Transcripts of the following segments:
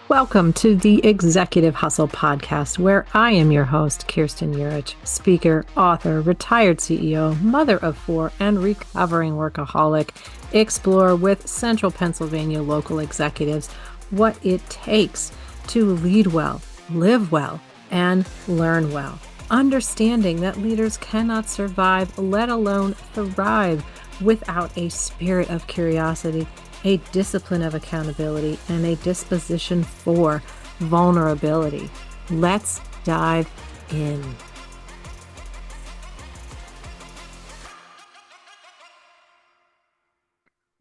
Welcome to the Executive Hustle podcast, where I am your host, Kirsten Yerger, speaker, author, retired CEO, mother of four, and recovering workaholic. Explore with Central Pennsylvania local executives what it takes to lead well, live well, and learn well. Understanding that leaders cannot survive, let alone thrive, without a spirit of curiosity, a discipline of accountability, and a disposition for vulnerability. Let's dive in.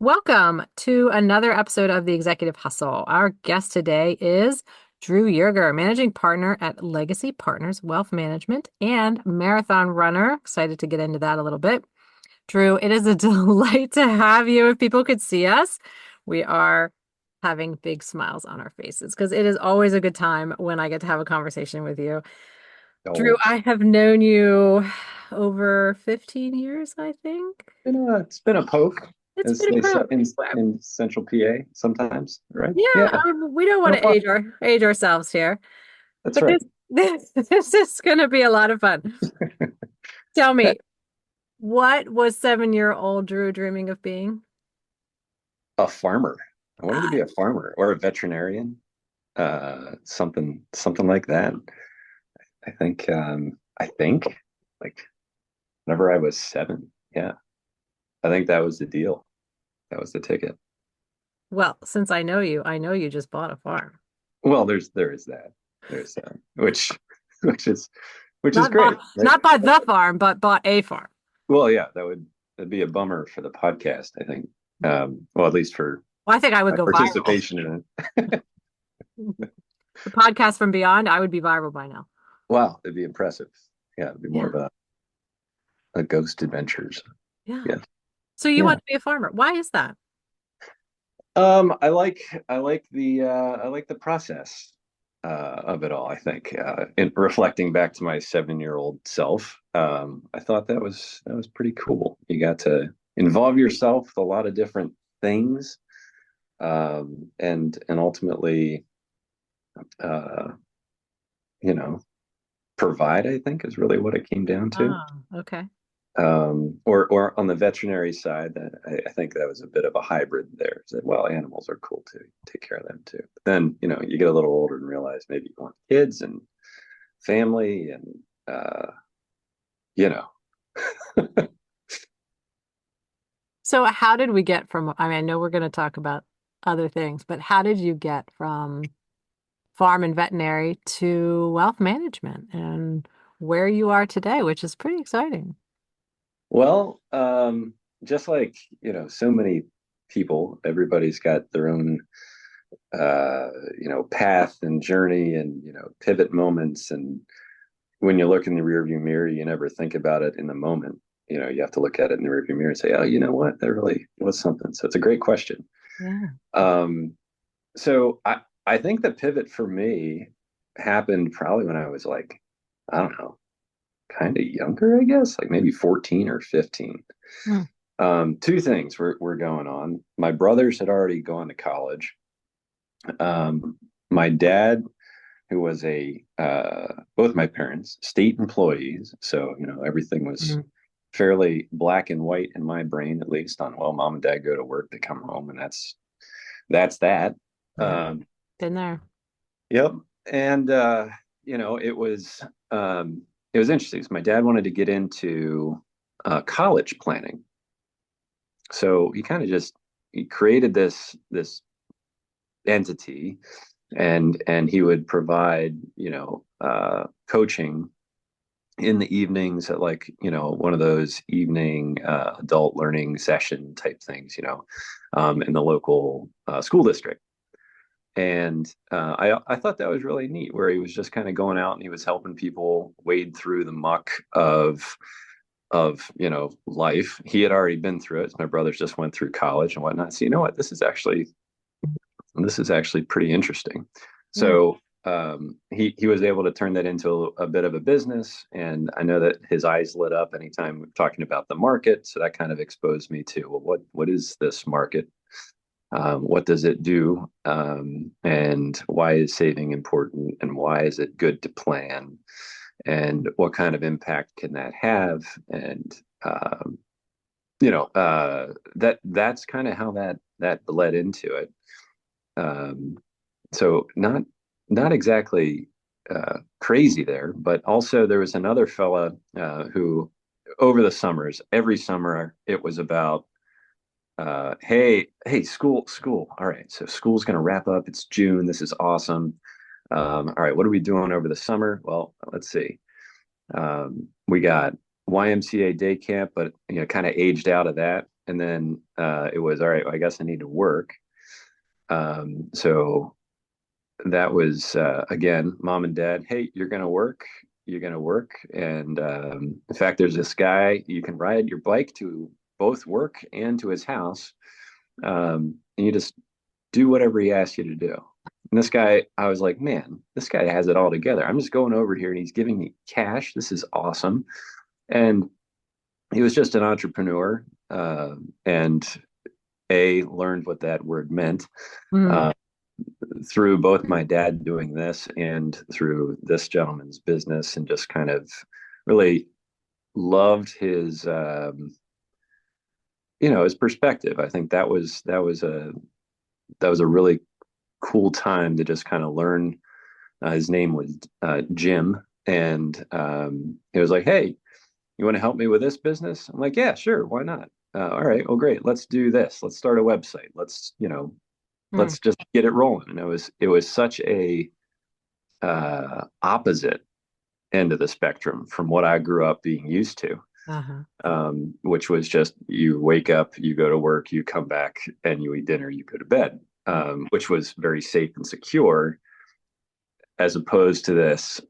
Welcome to another episode of the Executive Hustle. Our guest today is Drew Yerger, managing partner at Legacy Partners Wealth Management and marathon runner. Excited to get into that a little bit. Drew, it is a delight to have you. If people could see us, we are having big smiles on our faces because it is always a good time when I get to have a conversation with you. Oh, Drew, I have known you over 15 years, I think. it's been a poke, It's as been a they say pro. in Central PA sometimes, right? Yeah, Yeah, we don't want been a to while. age ourselves here, That's but right. this is going to be a lot of fun. Tell me, what was 7-year-old Drew dreaming of being? A farmer. I wanted to be a farmer or a veterinarian, something like that. I think like whenever I was 7, yeah, I think that was the deal. That was the ticket. Well, since I know you just bought a farm. Well, there is that. There's that, which is which is Not bought, great, right? not bought the farm, but bought a farm. Well, yeah, that'd be a bummer for the podcast, I think. Well, at least for Well, I think I would my go viral. participation in it. The podcast from beyond, I would be viral by now. Wow, it'd be impressive. Yeah, it'd be more Yeah. of a ghost adventures. Yeah. Yeah. So you Yeah. want to be a farmer. Why is that? I like the process of it all. I think in reflecting back to my 7-year-old self, I thought that was pretty cool. You got to involve yourself with a lot of different things, and ultimately, uh, you know, provide, I think, is really what it came down to. Oh, okay. Or on the veterinary side, that I think that was a bit of a hybrid there. That, well, animals are cool too, take care of them too. But then, you get a little older and realize maybe you want kids and family and you know. So how did we get from, I know we're going to talk about other things, but how did you get from farm and veterinary to wealth management and where you are today, which is pretty exciting? Well, just like, so many people, everybody's got their own path and journey and, pivot moments. And when you look in the rearview mirror, you never think about it in the moment. You have to look at it in the rearview mirror and say, oh, you know what? That really was something. So it's a great question. Yeah. Um, so I think the pivot for me happened probably when I was like, I don't know, kind of younger, I guess, like maybe 14 or 15. Hmm. Two things were going on. My brothers had already gone to college. My dad, who was both my parents, state employees. So, everything was Mhm. fairly black and white in my brain, at least on, well, mom and dad go to work, they come home, and that's that. Yeah. Um, Been there. yep. And, it was interesting because my dad wanted to get into college planning. So he created this entity, and he would provide coaching in the evenings at, like, one of those evening adult learning session type things, in the local school district. And I thought that was really neat, where he was just kind of going out and he was helping people wade through the muck of life. He had already been through it. My brothers just went through college and whatnot. So, you know what, this is actually pretty interesting. Yeah. So he was able to turn that into a bit of a business, and I know that his eyes lit up anytime we're talking about the market. So that kind of exposed me to, well, what is this market? What does it do? And why is saving important? And why is it good to plan? And what kind of impact can that have? And that's kind of how that led into it. Um, so not exactly crazy there, but also there was another fella who, over the summers, every summer it was about, hey, school. All right, so school's going to wrap up. It's June. This is awesome. All right, what are we doing over the summer? Well, let's see. We got YMCA day camp, but kind of aged out of that. And then it was all right. Well, I guess I need to work. So that was again, mom and dad. Hey, you're gonna work. You're gonna work. And in fact, there's this guy you can ride your bike to both work and to his house, and you just do whatever he asks you to do. And this guy, I was like, man, this guy has it all together. I'm just going over here and he's giving me cash. This is awesome. And he was just an entrepreneur, and learned what that word meant Mm. uh, through both my dad doing this and through this gentleman's business, and just kind of really loved his perspective. I think that was a really cool time to just kind of learn. His name was Jim, and he was like, "Hey, you want to help me with this business?" I'm like, "Yeah, sure, why not?" All right, well, great. Let's do this. Let's start a website. Mm. Let's just get it rolling. And it was such a opposite end of the spectrum from what I grew up being used to, Uh-huh. which was just you wake up, you go to work, you come back, and you eat dinner, you go to bed, which was very safe and secure, as opposed to this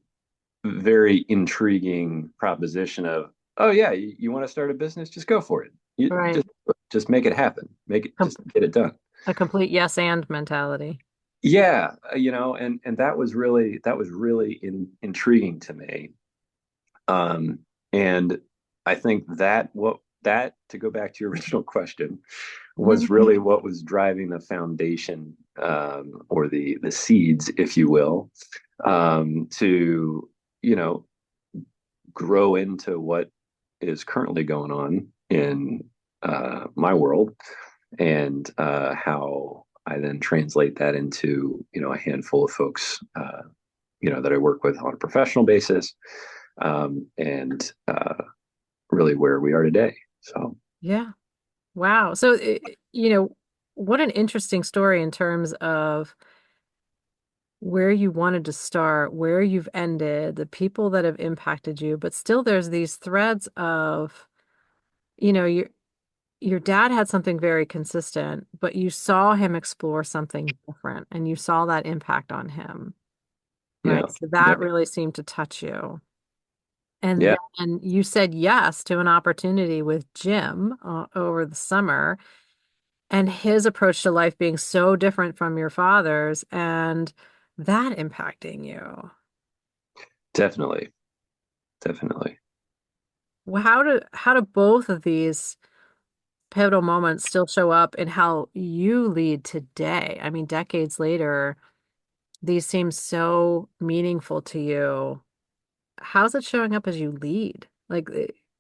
very intriguing proposition of, oh yeah, you want to start a business, just go for it. You Right. just make it happen. Make it, Com just get it done. a complete yes and mentality. Yeah, and that was really intriguing to me. And I think that to go back to your original question was Mhm. really what was driving the foundation, or the seeds, if you will, to you know grow into what is currently going on in my world, and how I then translate that into a handful of folks that I work with on a professional basis, and really where we are today. So Yeah. Wow. So, what an interesting story in terms of where you wanted to start, where you've ended, the people that have impacted you, but still there's these threads of, you know, your dad had something very consistent, but you saw him explore something different and you saw that impact on him, right? yeah, So yeah, that really seemed to touch you. And yeah, then you said yes to an opportunity with Jim over the summer and his approach to life being so different from your father's and that impacting you. definitely, definitely. Well, how do both of these pivotal moments still show up in how you lead today? I mean, decades later, these seem so meaningful to you. How's it showing up as you lead? Like,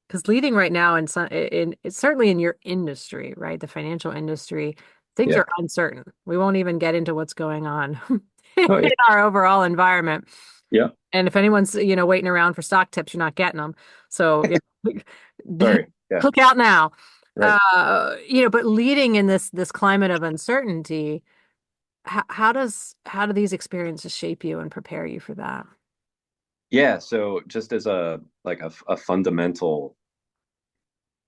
because leading right now in it's certainly in your industry, right? The financial industry, things Yeah. are uncertain. We won't even get into what's going on in Oh yeah. our overall environment. Yeah. And if anyone's, waiting around for stock tips, you're not getting them. So, Sorry. Yeah. look out now. Right. But leading in this climate of uncertainty, how do these experiences shape you and prepare you for that? Yeah. So just as a fundamental,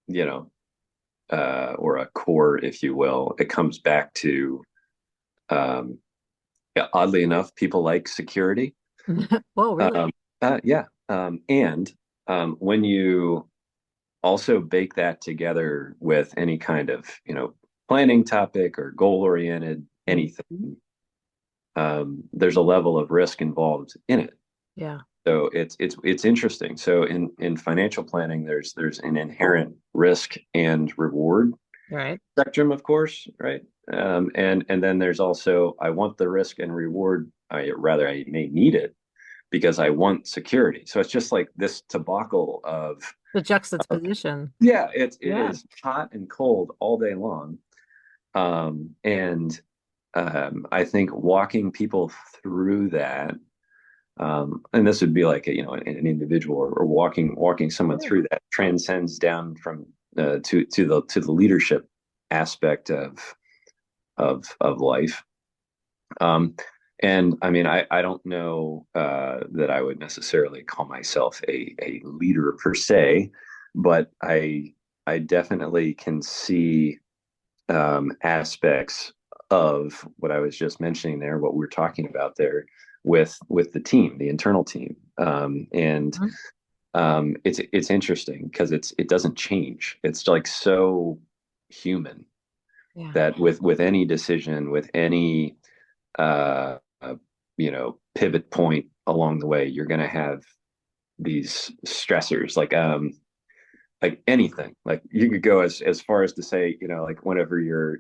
you know, or a core, if you will, it comes back to, um, yeah, oddly enough, people like security. Whoa, really? Um, yeah. And when you also bake that together with any kind of, planning topic or goal oriented Mhm. anything, there's a level of risk involved in it. Yeah. So it's interesting. So in financial planning, there's an inherent risk and reward. Right. spectrum, of course, right? And then there's also, I want the risk and reward. I may need it because I want security. So it's just like this debacle The of juxtaposition. yeah, it Yeah. is hot and cold all day long. And I think walking people through that, and this would be like an individual, or walking someone Yeah. through that transcends down from to the leadership aspect of life. Um, and I mean, I don't know that I would necessarily call myself a leader per se, but I definitely can see aspects of what I was just mentioning there, what we're talking about there with the team, the internal team, and Mhm. it's interesting because it doesn't change. It's like so human Yeah. that with any decision, with any uh, pivot point along the way, you're going to have these stressors, like anything. Like you could go as far as to say, like whenever you're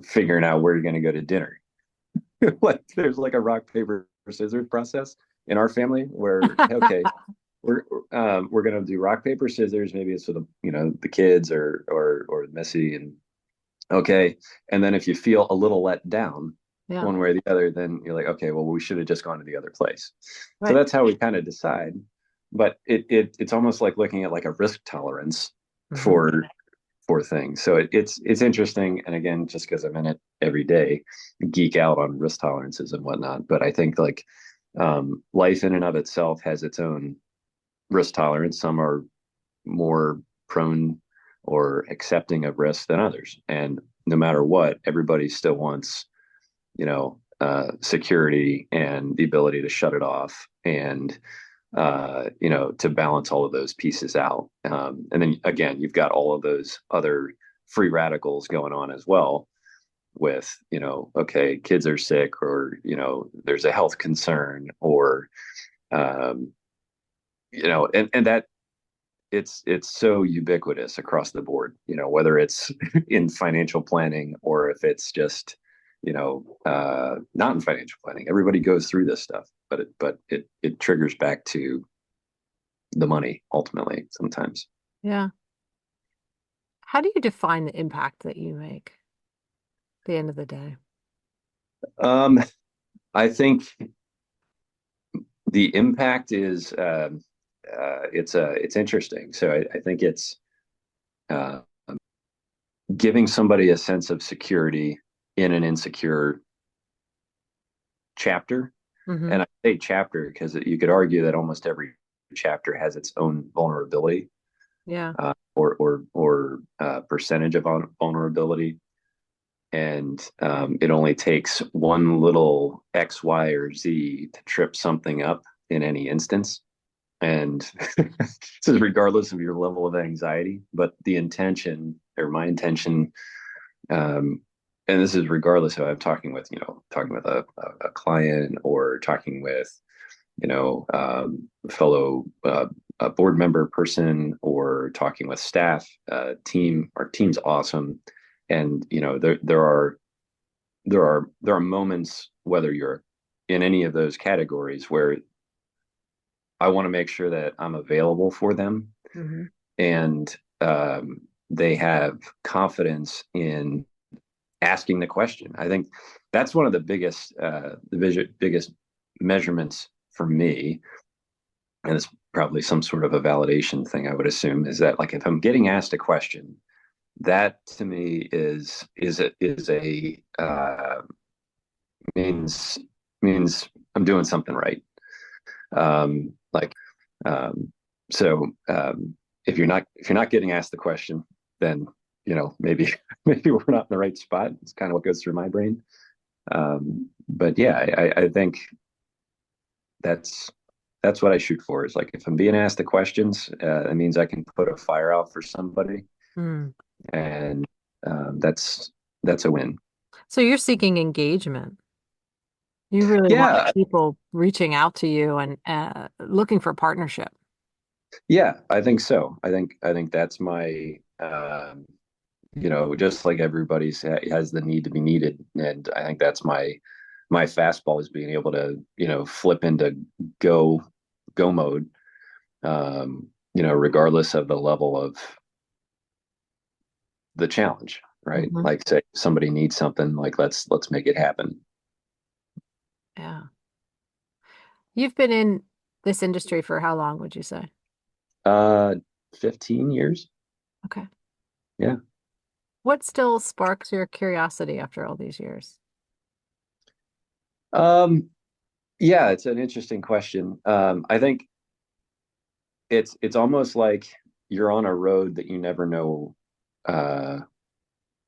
figuring out where you're going to go to dinner, like there's like a rock paper scissors process in our family where okay, we're going to do rock paper scissors. Maybe it's for the kids or Missy, and okay, and then if you feel a little let down Yeah. one way or the other, then you're like, okay, well, we should have just gone to the other place. So Right. that's how we kind of decide. But it's almost like looking at like a risk tolerance Hmm. for things. So it's interesting. And again, just because I'm in it every day, geek out on risk tolerances and whatnot. But I think like life in and of itself has its own risk tolerance. Some are more prone or accepting of risk than others. And no matter what, everybody still wants, security and the ability to shut it off and, to balance all of those pieces out. And then again, you've got all of those other free radicals going on as well with, okay, kids are sick, or, there's a health concern, or, um, and that it's so ubiquitous across the board, whether it's in financial planning or if it's just, not in financial planning. Everybody goes through this stuff, but it triggers back to the money ultimately sometimes. Yeah. How do you define the impact that you make at the end of the day? Um, I think the impact is it's interesting. So I think it's uh, giving somebody a sense of security in an insecure chapter. Hmm. And I say chapter because you could argue that almost every chapter has its own vulnerability, Yeah. or percentage of vulnerability. And it only takes one little X, Y, or Z to trip something up in any instance. And this is regardless of your level of anxiety, but the intention, or my intention, um, and this is regardless of I'm talking with a client, or talking with, fellow a board member person, or talking with staff, team. Our team's awesome. And, there are moments, whether you're in any of those categories, where I want to make sure that I'm available for them, Hmm. and they have confidence in asking the question. I think that's one of the biggest measurements for me, and it's probably some sort of a validation thing, I would assume, is that like if I'm getting asked a question, that to me is a means means I'm doing something right. Like so if you're not getting asked the question, then maybe maybe we're not in the right spot. It's kind of what goes through my brain. But yeah, I think that's that's what I shoot for. Is like if I'm being asked the questions, it means I can put a fire out for somebody, Mm. and that's a win. So you're seeking engagement. You really want Yeah, people reaching out to you and looking for partnership. yeah, I think so. I think that's my just like has the need to be needed. And I think that's my fastball is being able to, flip into go go mode, regardless of the level of the challenge, right? Hmm. Like say somebody needs something, like let's make it happen. Yeah. You've been in this industry for how long, would you say? Uh 15 years. Okay. Yeah. What still sparks your curiosity after all these years? Um yeah, it's an interesting question. I think it's almost like you're on a road that you never know uh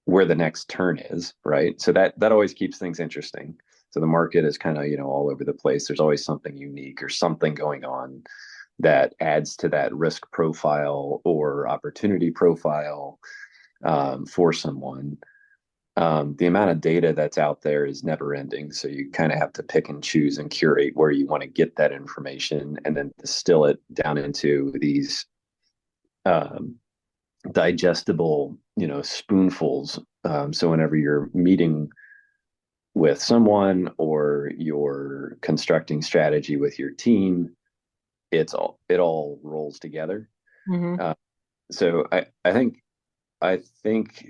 where the next turn is, right? So that always keeps things interesting. So the market is kind of, all over the place. There's always something unique or something going on that adds to that risk profile or opportunity profile, for someone. The amount of data that's out there is never ending. So you kind of have to pick and choose and curate where you want to get that information and then distill it down into these um, digestible, spoonfuls. So whenever you're meeting with someone or you're constructing strategy with your team, it all rolls together. Hmm. Uh, so I think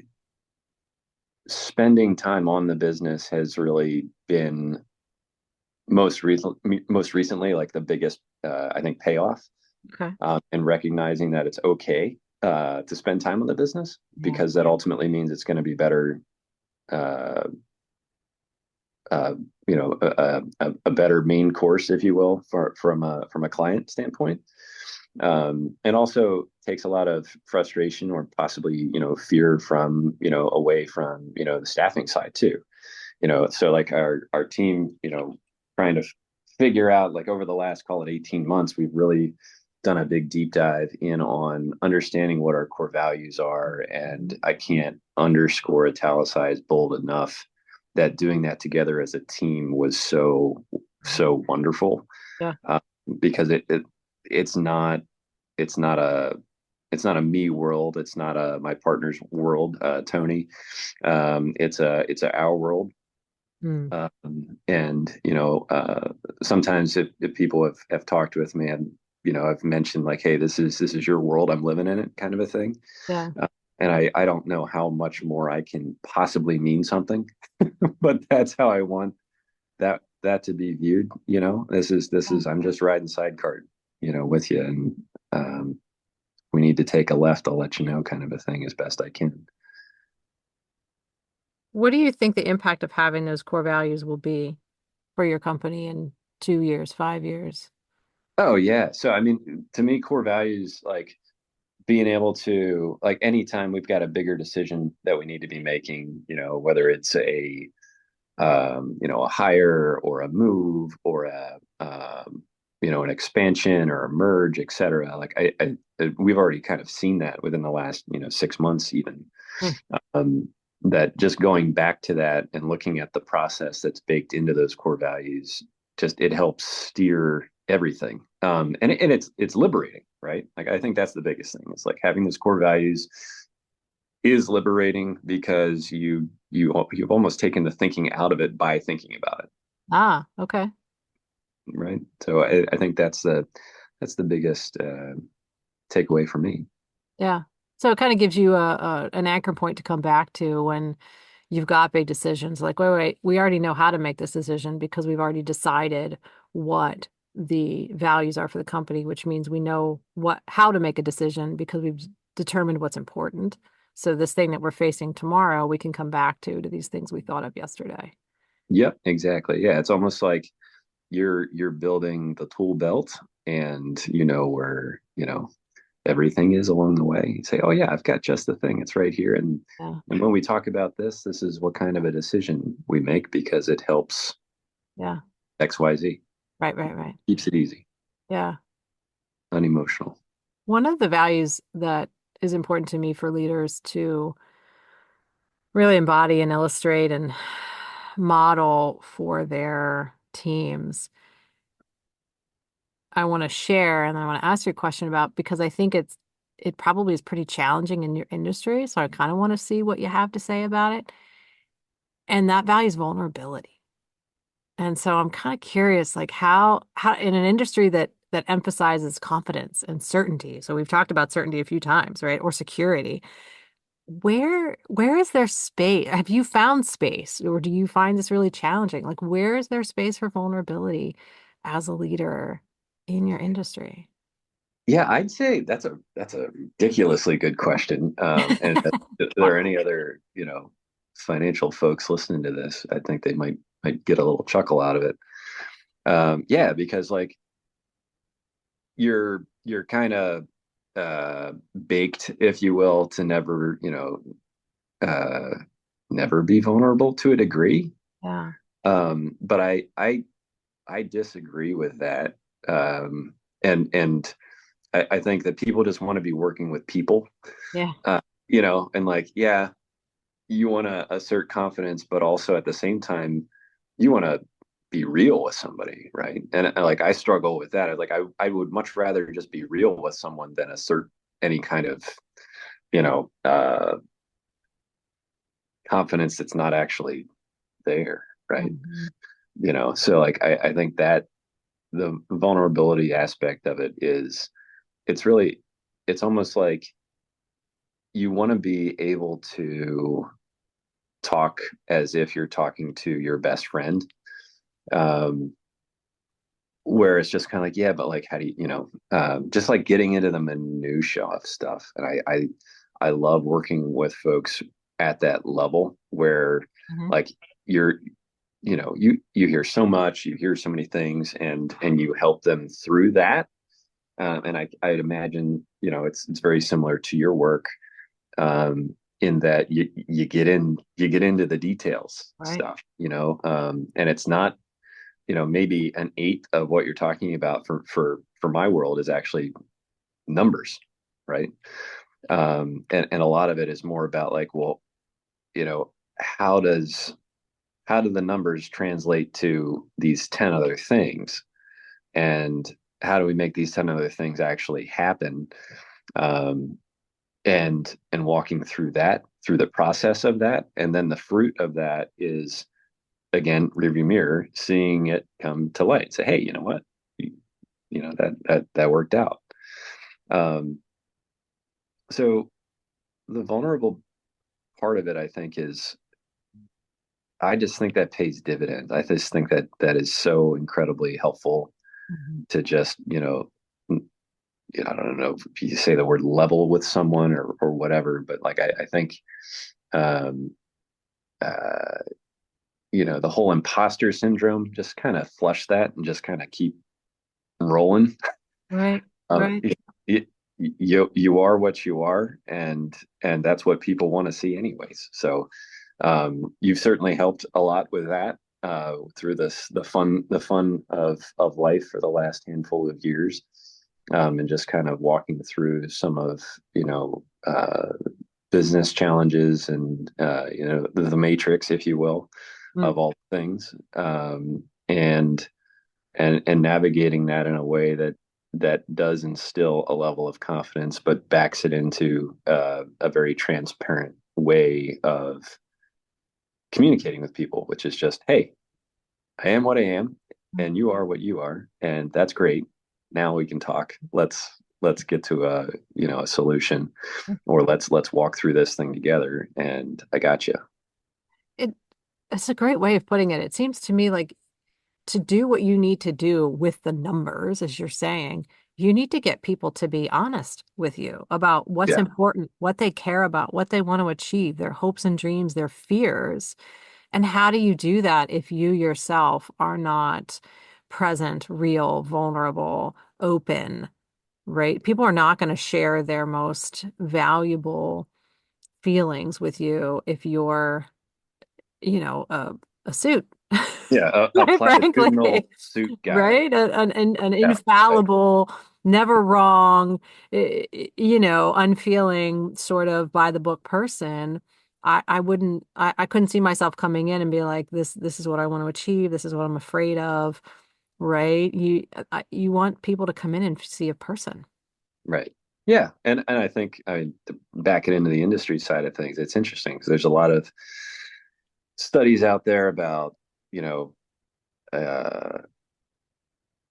spending time on the business has really been most recently like the biggest, I think, payoff, Okay. and recognizing that it's okay, to spend time on the business Yeah. because that ultimately means it's going to be better, uh, uh, a better main course, if you will, from a client standpoint, and also takes a lot of frustration or possibly fear from away from the staffing side too. So like our team, trying to figure out, like, over the last, call it, 18 months, we've really done a big deep dive in on understanding what our core values are. And I can't underscore, italicize, bold enough that doing that together as a team was so wonderful, Yeah. uh, because it's not it's not a it's not a me world. It's not a my partner's world, Tony. It's a our world. Mm. And sometimes if people have talked with me, and I've mentioned, like, hey, this is your world, I'm living in it, kind of a thing. Yeah. And I don't know how much more I can possibly mean something, but that's how I want that to be viewed. This is I'm just riding sidecar, with you, and we need to take a left, I'll let you know, kind of a thing, as best I can. What do you think the impact of having those core values will be for your company in 2 years, 5 years? Oh yeah. So I mean, to me, core values, like being able to, like, anytime we've got a bigger decision that we need to be making, whether it's a hire or a move or an expansion or a merge, et cetera. Like we've already kind of seen that within the last, 6 months even. Mm. Um, that just going back to that and looking at the process that's baked into those core values, just it helps steer everything. And it's liberating, right? Like I think that's the biggest thing. It's like having those core values is liberating because you've almost taken the thinking out of it by thinking about it, Ah, okay. right? So I think that's the biggest, takeaway for me. Yeah. So it kind of gives you an anchor point to come back to when you've got big decisions. Like, wait, we already know how to make this decision because we've already decided what the values are for the company, which means we know how to make a decision because we've determined what's important. So this thing that we're facing tomorrow, we can come back to these things we thought of yesterday. Yep, exactly. Yeah, it's almost like you're building the tool belt, and where everything is along the way. You say, oh yeah, I've got just the thing, it's right here. and Yeah. and when we talk about this is what kind of a decision we make because it helps Yeah. XYZ. Right, right, right. Keeps it easy, Yeah. unemotional. One of the values that is important to me for leaders to really embody and illustrate and model for their teams, I want to share and I want to ask you a question about because I think it's it probably is pretty challenging in your industry. So I kind of want to see what you have to say about it. And that values vulnerability. And so I'm kind of curious, like how in an industry that emphasizes confidence and certainty. So we've talked about certainty a few times, right? Or security. Where is there space? Have you found space, or do you find this really challenging? Like, where is there space for vulnerability as a leader in your industry? Yeah, I'd say that's a ridiculously good question. And if there are Wow. any other, financial folks listening to this, I think they might get a little chuckle out of it. Yeah, because like you're kind of baked, if you will, to never, uh, never be vulnerable to a degree. Yeah. But I disagree with that. And I think that people just want to be working with people, Yeah. and like, yeah, you want to assert confidence, but also at the same time, you want to be real with somebody, right? And like, I struggle with that. I would much rather just be real with someone than assert any kind of, you know, uh, confidence that's not actually there, right? Mhm. So like, I think that the vulnerability aspect of it is, it's really, it's almost like you want to be able to talk as if you're talking to your best friend. Um, where it's just kind of like, yeah, but like, how do you, just like getting into the minutia of stuff. And I love working with folks at that level where Mhm. like you're, you hear so much, you hear so many things, and you help them through that. And I'd imagine, it's very similar to your work, in that you get into the details Right. stuff, and it's not, maybe an eighth of what you're talking about for my world is actually numbers, right? And a lot of it is more about like, well, you know, how does how do the numbers translate to these 10 other things, and how do we make these 10 other things actually happen? um, and walking through that, through the process of that, and then the fruit of that is, again, rearview mirror, seeing it come to light. Say, hey, you know what? That worked out. Um, so the vulnerable part of it, I think, is, I just think that pays dividends. I just think that that is so incredibly helpful Mhm. to just, I don't know if you say the word level with someone or whatever, but like, I think, um, uh, the whole imposter syndrome, just kind of flush that and just kind of keep rolling. Right. Um, Right. it, you are what you are, and that's what people want to see anyways. So you've certainly helped a lot with that, through the fun of life for the last handful of years, and just kind of walking through some of, business challenges, and the matrix, if you will, Mm. of all things, and navigating that in a way that does instill a level of confidence, but backs it into a very transparent way of communicating with people, which is just, hey, I am what I am, and you are what you are, and that's great. Now we can talk. Let's get to a solution, or let's walk through this thing together. And I got you. It it's a great way of putting it. It seems to me like to do what you need to do with the numbers, as you're saying, you need to get people to be honest with you about what's Yeah, important, what they care about, what they want to achieve, their hopes and dreams, their fears. And how do you do that if you yourself are not present, real, vulnerable, open, right? People are not going to share their most valuable feelings with you if you're, a suit. yeah, a Quite platitudinal frankly, suit guy. right? An Yeah, right. infallible, never wrong, unfeeling sort of by the book person. I couldn't see myself coming in and be like, this is what I want to achieve. This is what I'm afraid of, right? You want people to come in and see a person. Right. Yeah, and I think to back it into the industry side of things, it's interesting because there's a lot of studies out there about you know uh,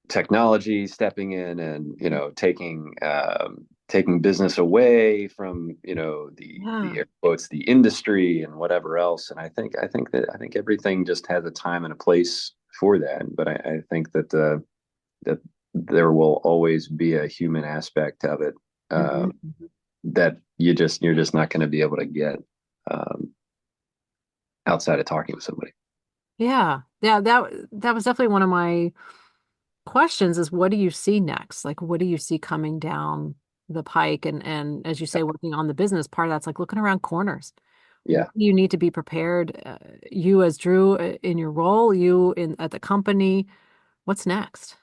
technology stepping in and taking business away from the Yeah. air quotes the industry and whatever else. And I think everything just has a time and a place for that. But I think that there will always be a human aspect of it Hmm. that you're just not going to be able to get um, outside of talking with somebody. Yeah. Yeah. That was definitely one of my questions is what do you see next? Like, what do you see coming down the pike? And as you say, working on the business part, that's like looking around corners. Yeah. You need to be prepared. You as Drew in your role, you in at the company. What's next?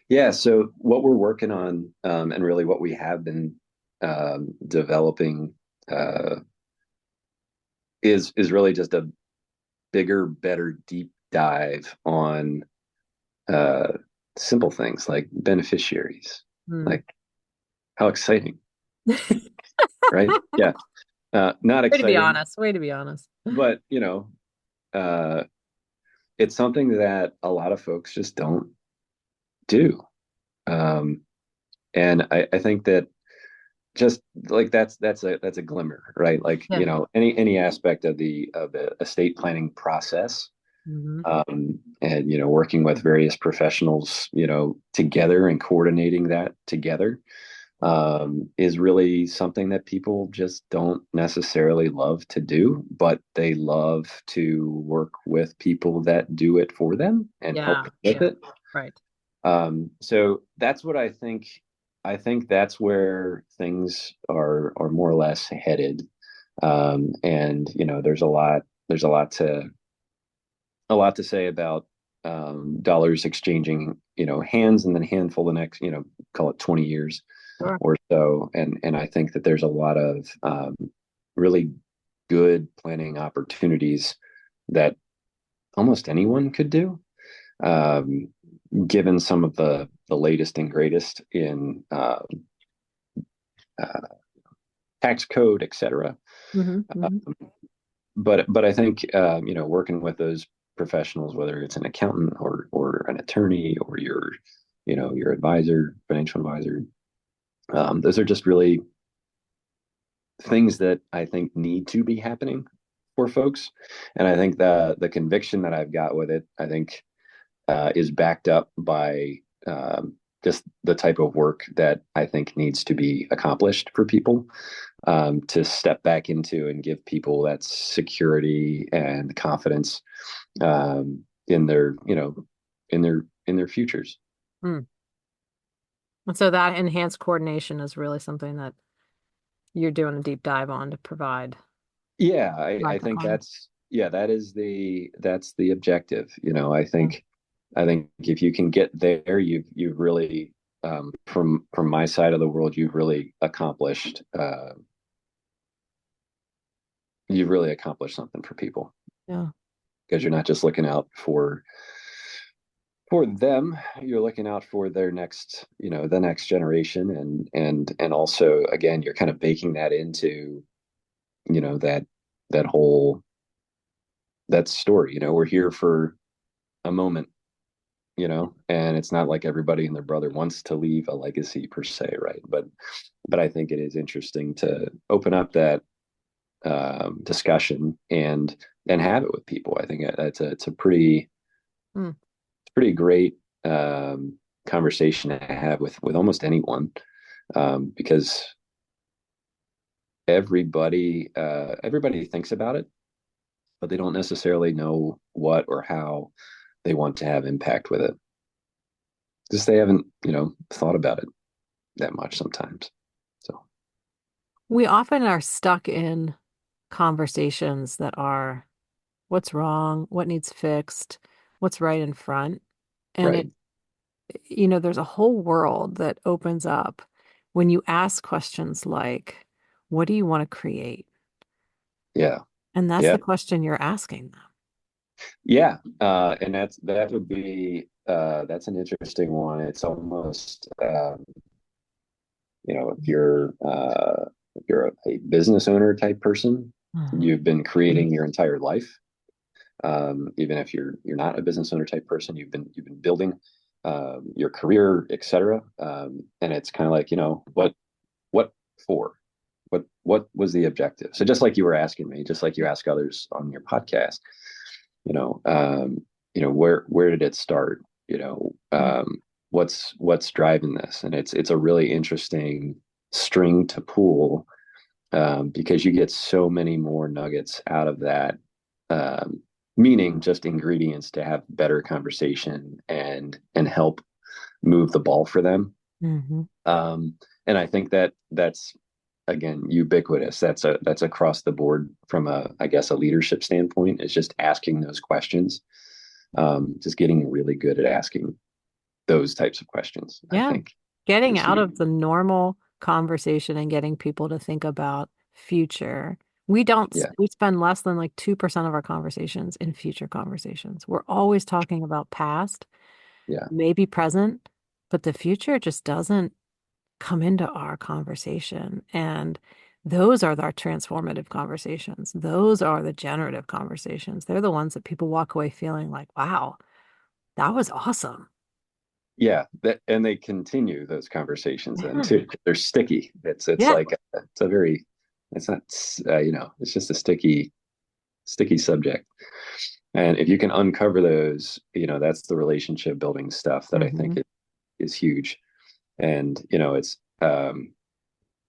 Yeah, so what we're working on, and really what we have been developing, uh, is really just a bigger, better deep dive on uh, simple things like beneficiaries. Hmm. Like, how exciting, right? Yeah, not Way to be exciting, honest. Way to be honest. but uh, it's something that a lot of folks just don't do. Um, and I think that just like that's a glimmer, right? Like, Yeah. any aspect of the estate planning process, Hmm. and working with various professionals, together and coordinating that together, is really something that people just don't necessarily love to do, but they love to work with people that do it for them and help Yeah. with Yeah. it. Right. So that's what I think. I think that's where things are more or less headed. And there's a lot to say about dollars exchanging, hands and then handful the next, call it 20 years Sure. or so. And I think that there's a lot of really good planning opportunities that almost anyone could do. Um, Given some of the latest and greatest in uh, tax code, et cetera. Hmm. Uh, Hmm. but I think working with those professionals, whether it's an accountant or an attorney or your advisor, financial advisor, those are just really things that I think need to be happening for folks. And I think the conviction that I've got with it, I think is backed up by just the type of work that I think needs to be accomplished for people, to step back into and give people that security and confidence, in their futures. Mm. And so that enhanced coordination is really something that you're doing a deep dive on to Yeah, I provide the think client. that's the objective. I think if you can get there, you've really, from my side of the world, you've really accomplished something for people, Yeah. because you're not just looking out for them, you're looking out for the next generation, and also, again, you're kind of baking that into, that whole that story. We're here for a moment, and it's not like everybody and their brother wants to leave a legacy per se, right? But I think it is interesting to open up that discussion and have it with people. I think it's a Mm. pretty great conversation to have with almost anyone, because everybody thinks about it, but they don't necessarily know what or how they want to have impact with it. Just they haven't thought about it that much sometimes. So We often are stuck in conversations that are what's wrong, what needs fixed, what's right in front. And right, there's a whole world that opens up when you ask questions like, what do you want to create? yeah, And that's yeah, the question you're asking them. yeah. And that's an interesting one. It's almost if you're a business owner type person, Mhm. you've been creating your entire life. Even if you're not a business owner type person, you've been building your career, etc. And it's kind of like, what for? What was the objective? So just like you were asking me, just like you ask others on your podcast, you know, um, where did it start? What's driving this? And it's a really interesting string to pull, because you get so many more nuggets out of that. Meaning just ingredients to have better conversation and help move the ball for them. Mhm. Um, and I think that's again ubiquitous. That's across the board from I guess a leadership standpoint, is just asking those questions. Just getting really good at asking those types of questions, I Yeah. think, Getting is out huge. of the normal conversation and getting people to think about future. We don't, Yeah, we spend less than like 2% of our conversations in future conversations. We're always talking about past, yeah, maybe present, but the future just doesn't come into our conversation. And those are our transformative conversations. Those are the generative conversations. They're the ones that people walk away feeling like, wow, that was awesome. yeah. And they continue those conversations then Yeah. too. They're sticky. It's Yeah. like it's a very it's not it's just a sticky subject. And if you can uncover those, that's the relationship building stuff that I think Hmm. is huge. And it's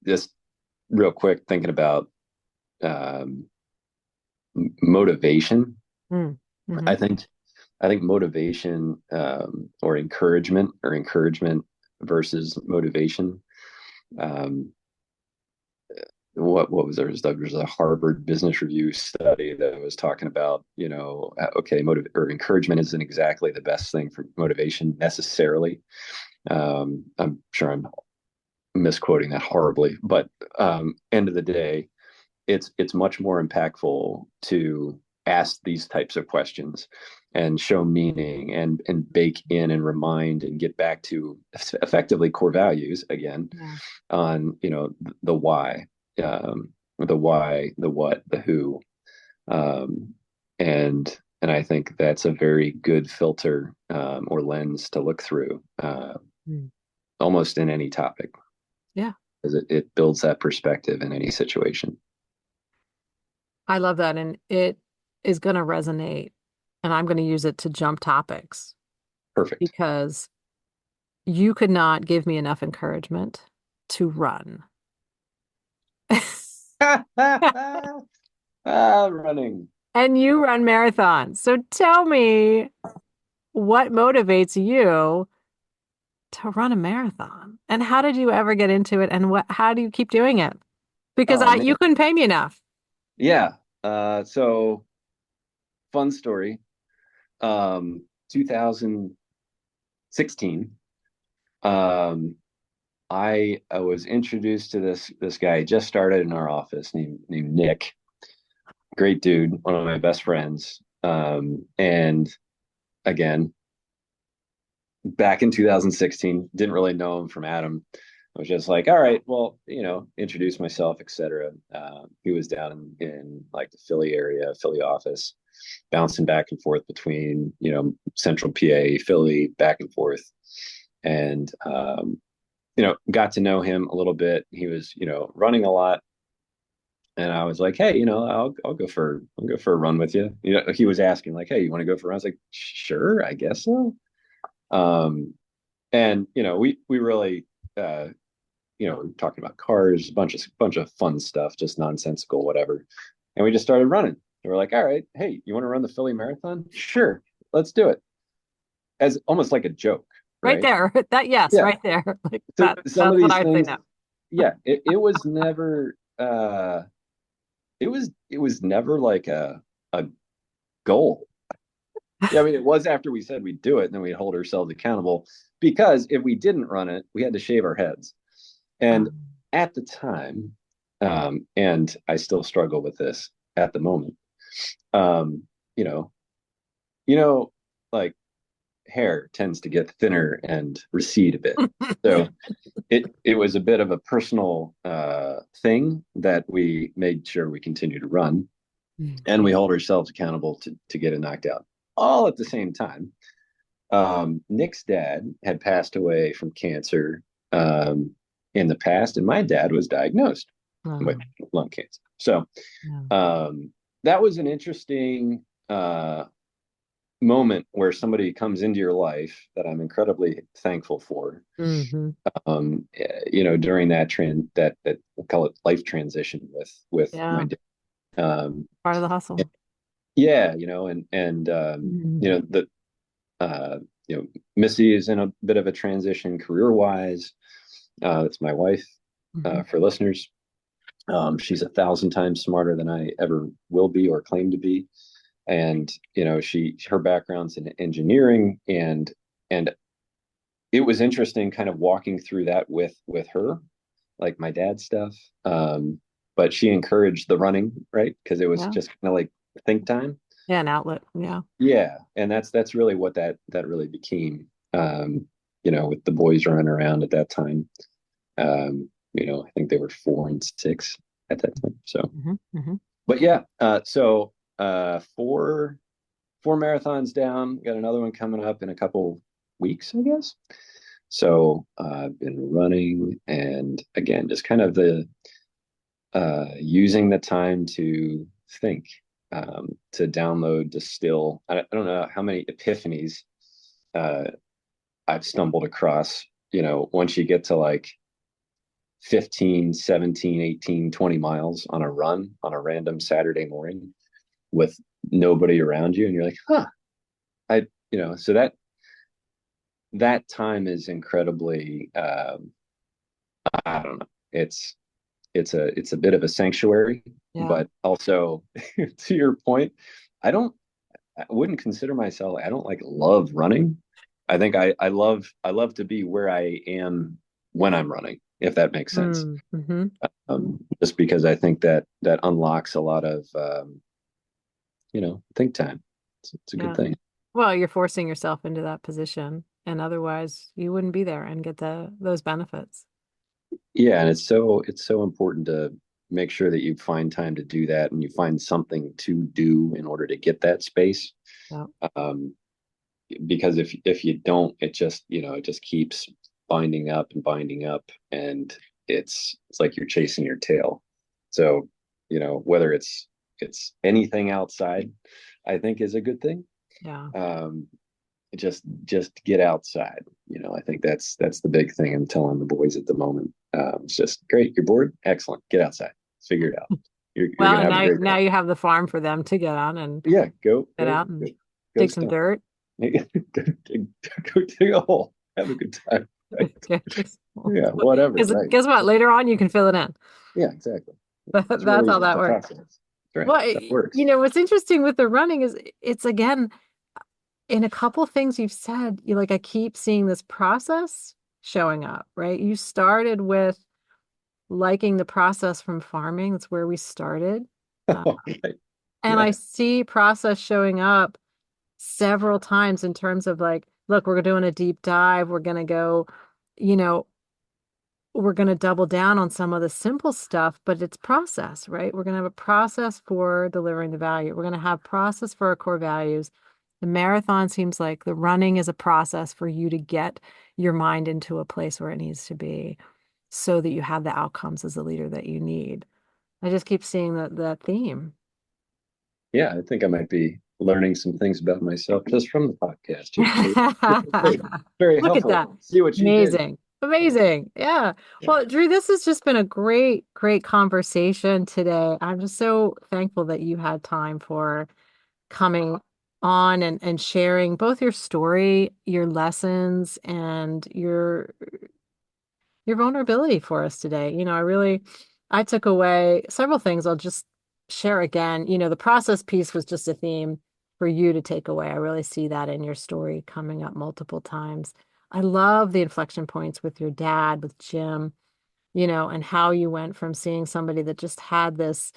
just real quick thinking about um, motivation. Mm-hmm. I think I think motivation, or encouragement versus motivation. Um, what was there? There was a Harvard Business Review study that was talking about, okay, or encouragement isn't exactly the best thing for motivation necessarily. I'm sure I'm misquoting that horribly, but end of the day, it's much more impactful to ask these types of questions and show meaning and bake in and remind and get back to effectively core values again, Yeah. on the why, the what, the who, um, and I think that's a very good filter, or lens to look through, Mm. almost in any topic, Yeah. because it builds that perspective in any situation. I love that. And it is going to resonate. And I'm going to use it to jump topics Perfect. because you could not give me enough encouragement to run. Running. And you run marathons. So tell me what motivates you to run a marathon? And how did you ever get into it? And how do you keep doing it? Because Oh you man. couldn't pay me enough. Yeah. So fun story. 2016. Um, I was introduced to this guy. He just started in our office, named Nick. Great dude, one of my best friends. And again, back in 2016, didn't really know him from Adam. I was just like, all right, well, introduce myself, etc. He was down in like the Philly area, Philly office, bouncing back and forth between, central PA, Philly, back and forth. And, got to know him a little bit. He was, running a lot. And I was like, hey, I'll go for a run with you. He was asking like, hey, you want to go for a run? I was like, sure, I guess so. Um, and we really, uh, talking about cars, bunch of fun stuff, just nonsensical, whatever. And we just started running. And we're like, all right, hey, you want to run the Philly Marathon? Sure, let's do it. As almost like a joke, Right right? there. That, yes, Yeah. right there. Like So that, some of that's what these I would say things, now. yeah, it was never, it was never like a goal. Yeah, I mean, it was after we said we'd do it, and then we'd hold ourselves accountable, because if we didn't run it, we had to shave our heads. And Um, at the time, and I still struggle with this at the moment, um, you know, you know, like hair tends to get thinner and recede a bit. So it was a bit of a personal thing that we made sure we continue to run, and we hold ourselves accountable to get it knocked out, all at the same time. Nick's dad had passed away from cancer in the past, and my dad was diagnosed with lung cancer. So that was an interesting moment where somebody comes into your life that I'm incredibly thankful for. During that we'll call it life transition with my dad. Part of the hustle. Yeah, the Missy is in a bit of a transition career-wise. That's my wife, for listeners. She's 1,000 times smarter than I ever will be or claim to be. And, her background's in engineering, and it was interesting kind of walking through that with her, like my dad's stuff. But she encouraged the running, right? Because it was just kind of like think time. Yeah, an outlet. Yeah. Yeah. And that's really what that really became, with the boys running around at that time. I think they were 4 and 6 at that time. So, but yeah, so 4 marathons down, got another one coming up in a couple weeks, I guess. So I've been running, and again, just kind of using the time to think, to download, distill. I don't know how many epiphanies I've stumbled across, once you get to like 15, 17, 18, 20 miles on a run on a random Saturday morning with nobody around you. And you're like, so that time is incredibly, I don't know. It's a bit of a sanctuary, but also to your point, I wouldn't consider myself, I don't like love running. I think I love to be where I am when I'm running, if that makes sense. Just because I think that unlocks a lot of, think time. It's a good thing. Well, you're forcing yourself into that position, and otherwise you wouldn't be there and get those benefits. Yeah, and it's so important to make sure that you find time to do that, and you find something to do in order to get that space. Because if you don't, it just keeps binding up, and it's like you're chasing your tail. So, whether it's anything outside, I think is a good thing. Just get outside. I think that's the big thing I'm telling the boys at the moment. It's just great. You're bored? Excellent. Get outside. Figure it out. You're well, and now you have the farm for them to get on and go out and dig some dirt. Go dig a hole. Have a good time. Right? Yeah, whatever. Right. Guess what? Later on, you can fill it in. Yeah, exactly. That's really how that works. Right. Well, that works. What's interesting with the running is it's, again, in a couple of things you've said, I keep seeing this process showing up, right? You started with liking the process from farming. That's where we started. And I see process showing up several times in terms of like, look, we're doing a deep dive. We're going to go, we're going to double down on some of the simple stuff, but it's process, right? We're going to have a process for delivering the value. We're going to have process for our core values. The marathon seems like the running is a process for you to get your mind into a place where it needs to be so that you have the outcomes as a leader that you need. I just keep seeing that theme. Yeah, I think I might be learning some things about myself just from the podcast. Very Look helpful. at that. See what you Amazing. did. Amazing. Yeah. Well, Drew, this has just been a great, great conversation today. I'm just so thankful that you had time for coming on and sharing both your story, your lessons, and your vulnerability for us today. I took away several things. I'll just share again. The process piece was just a theme for you to take away. I really see that in your story coming up multiple times. I love the inflection points with your dad, with Jim, and how you went from seeing somebody that just had this.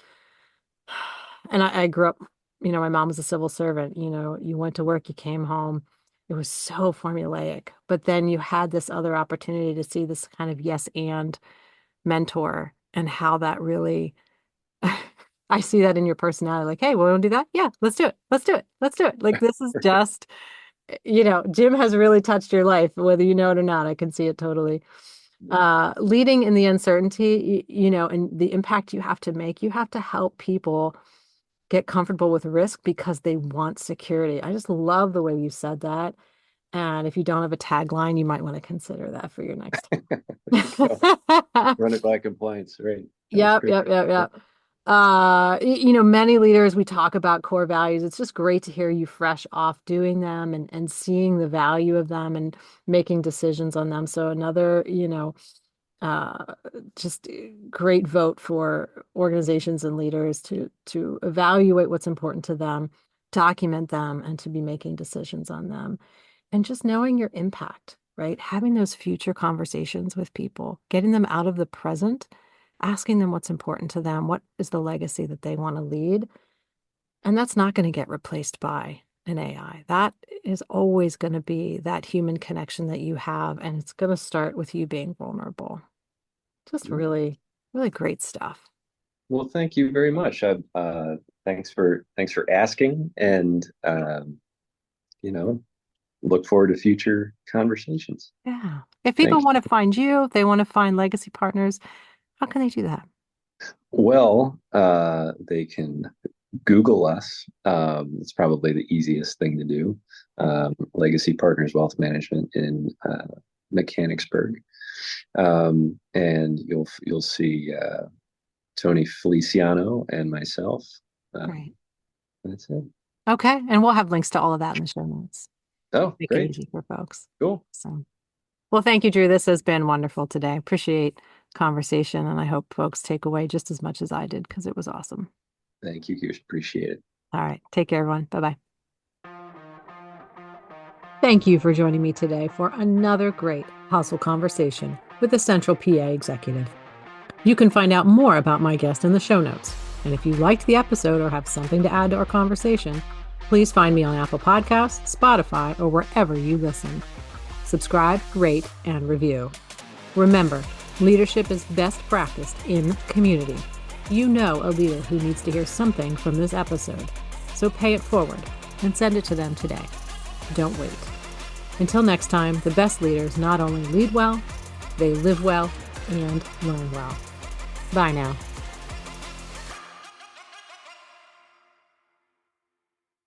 And I grew up, my mom was a civil servant. You went to work, you came home, it was so formulaic. But then you had this other opportunity to see this kind of yes and mentor and how that really, I see that in your personality. Like, hey, want to do that? Yeah, let's do it. Let's do it. Let's do it. Like, this is just, Jim has really touched your life, whether you know it or not. I can see it totally. Leading in the uncertainty, and the impact you have to make, you have to help people get comfortable with risk because they want security. I just love the way you said that. And if you don't have a tagline, you might want to consider that for your next time. Run it by compliance, right? That's Yep, great. yep, yep, yep. Many leaders, we talk about core values. It's just great to hear you fresh off doing them and seeing the value of them and making decisions on them. So another, uh, just great vote for organizations and leaders to evaluate what's important to them, document them, and to be making decisions on them. And just knowing your impact, right? Having those future conversations with people, getting them out of the present, asking them what's important to them, what is the legacy that they want to lead. And that's not going to get replaced by an AI. That is always going to be that human connection that you have. And it's going to start with you being vulnerable. Just really, really great stuff. Well, thank you very much. Thanks for asking, and look forward to future conversations. Yeah. If people Thanks. want to find you, if they want to find legacy partners, how can they do that? Well, they can Google us. It's probably the easiest thing to do. Legacy Partners Wealth Management in Mechanicsburg, and you'll see Tony Feliciano and myself. Great. That's it. Okay. And we'll have links to all of that in the show notes. Oh, Make it great. easy for folks. Cool. So, well, thank you, Drew. This has been wonderful today. Appreciate the conversation, and I hope folks take away just as much as I did because it was awesome. Thank you, Kirsten. Appreciate it. All right. Take care, everyone. Bye-bye. Thank you for joining me today for another great hustle conversation with the Central PA executive. You can find out more about my guest in the show notes. And if you liked the episode or have something to add to our conversation, please find me on Apple Podcasts, Spotify, or wherever you listen. Subscribe, rate, and review. Remember, leadership is best practiced in community. You know a leader who needs to hear something from this episode, so pay it forward and send it to them today. Don't wait. Until next time, the best leaders not only lead well, they live well and learn well. Bye now.